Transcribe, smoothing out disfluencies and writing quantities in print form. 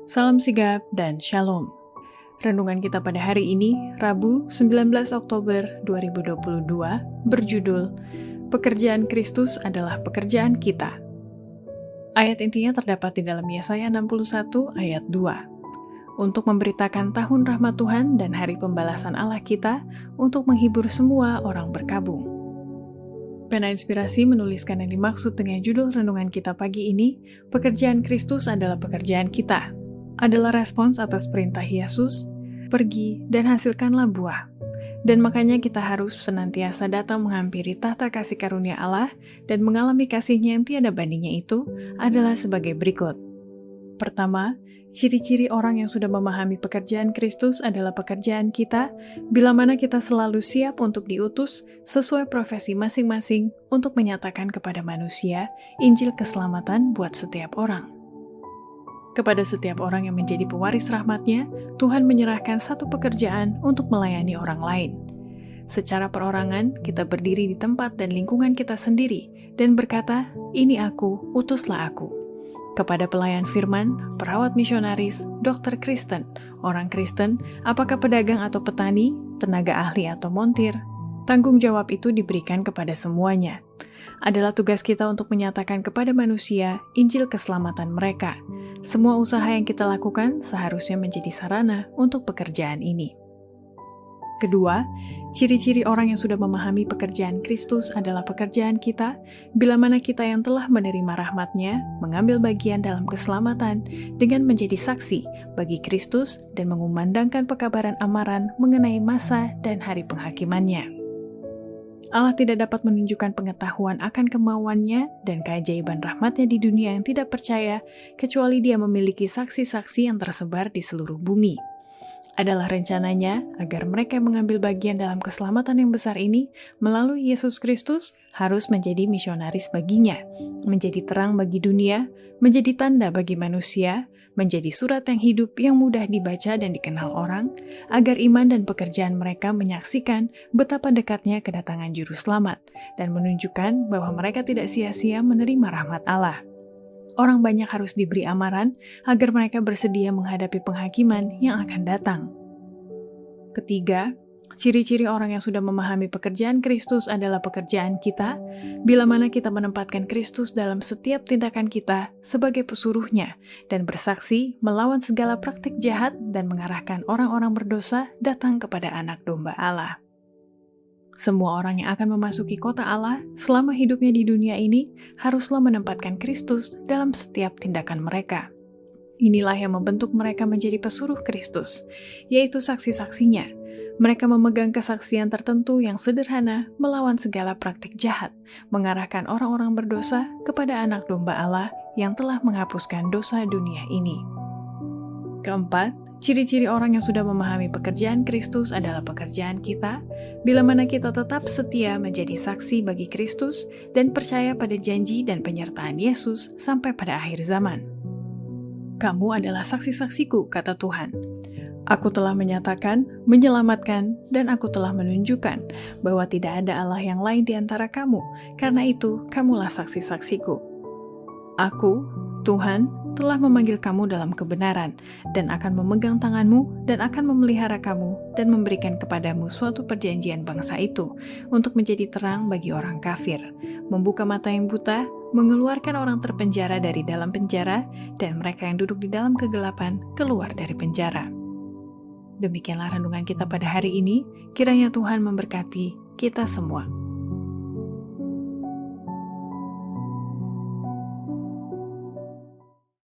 Salam sigap dan shalom. Renungan kita pada hari ini, Rabu 19 Oktober 2022, berjudul Pekerjaan Kristus adalah pekerjaan kita. Ayat intinya terdapat di dalam Yesaya 61 ayat 2. Untuk memberitakan tahun rahmat Tuhan dan hari pembalasan Allah kita, untuk menghibur semua orang berkabung. Pena Inspirasi menuliskan yang dimaksud dengan judul renungan kita pagi ini, pekerjaan Kristus adalah pekerjaan kita, adalah respons atas perintah Yesus, pergi dan hasilkanlah buah. Dan makanya kita harus senantiasa datang menghampiri tahta kasih karunia Allah dan mengalami kasih-Nya yang tiada bandingnya itu adalah sebagai berikut. Pertama, ciri-ciri orang yang sudah memahami pekerjaan Kristus adalah pekerjaan kita, bila mana kita selalu siap untuk diutus sesuai profesi masing-masing untuk menyatakan kepada manusia Injil keselamatan buat setiap orang. Kepada setiap orang yang menjadi pewaris rahmat-Nya, Tuhan menyerahkan satu pekerjaan untuk melayani orang lain. Secara perorangan, kita berdiri di tempat dan lingkungan kita sendiri dan berkata, "Ini aku, utuslah aku." Kepada pelayan firman, perawat misionaris, dokter Kristen, orang Kristen, apakah pedagang atau petani, tenaga ahli atau montir, tanggung jawab itu diberikan kepada semuanya. Adalah tugas kita untuk menyatakan kepada manusia Injil keselamatan mereka. Semua usaha yang kita lakukan seharusnya menjadi sarana untuk pekerjaan ini. Kedua, ciri-ciri orang yang sudah memahami pekerjaan Kristus adalah pekerjaan kita, bila mana kita yang telah menerima rahmat-Nya, mengambil bagian dalam keselamatan dengan menjadi saksi bagi Kristus dan mengumandangkan pekabaran amaran mengenai masa dan hari penghakiman-Nya. Allah tidak dapat menunjukkan pengetahuan akan kemauan-Nya dan keajaiban rahmat-Nya di dunia yang tidak percaya, kecuali Dia memiliki saksi-saksi yang tersebar di seluruh bumi. Adalah rencananya agar mereka yang mengambil bagian dalam keselamatan yang besar ini melalui Yesus Kristus harus menjadi misionaris baginya, menjadi terang bagi dunia, menjadi tanda bagi manusia, menjadi surat yang hidup yang mudah dibaca dan dikenal orang, agar iman dan pekerjaan mereka menyaksikan betapa dekatnya kedatangan Juru Selamat dan menunjukkan bahwa mereka tidak sia-sia menerima rahmat Allah. Orang banyak harus diberi amaran agar mereka bersedia menghadapi penghakiman yang akan datang. Ketiga, ciri-ciri orang yang sudah memahami pekerjaan Kristus adalah pekerjaan kita, bila mana kita menempatkan Kristus dalam setiap tindakan kita sebagai pesuruhnya dan bersaksi melawan segala praktik jahat dan mengarahkan orang-orang berdosa datang kepada Anak Domba Allah. Semua orang yang akan memasuki kota Allah selama hidupnya di dunia ini haruslah menempatkan Kristus dalam setiap tindakan mereka. Inilah yang membentuk mereka menjadi pesuruh Kristus, yaitu saksi-saksinya. Mereka memegang kesaksian tertentu yang sederhana melawan segala praktik jahat, mengarahkan orang-orang berdosa kepada Anak Domba Allah yang telah menghapuskan dosa dunia ini. Keempat, ciri-ciri orang yang sudah memahami pekerjaan Kristus adalah pekerjaan kita, bila mana kita tetap setia menjadi saksi bagi Kristus dan percaya pada janji dan penyertaan Yesus sampai pada akhir zaman. Kamu adalah saksi-saksiku, kata Tuhan. Aku telah menyatakan, menyelamatkan, dan aku telah menunjukkan bahwa tidak ada Allah yang lain di antara kamu, karena itu kamulah saksi-saksiku. Aku, Tuhan, telah memanggil kamu dalam kebenaran, dan akan memegang tanganmu, dan akan memelihara kamu, dan memberikan kepadamu suatu perjanjian bangsa itu, untuk menjadi terang bagi orang kafir, membuka mata yang buta, mengeluarkan orang terpenjara dari dalam penjara, dan mereka yang duduk di dalam kegelapan keluar dari penjara. Demikianlah renungan kita pada hari ini, kiranya Tuhan memberkati kita semua.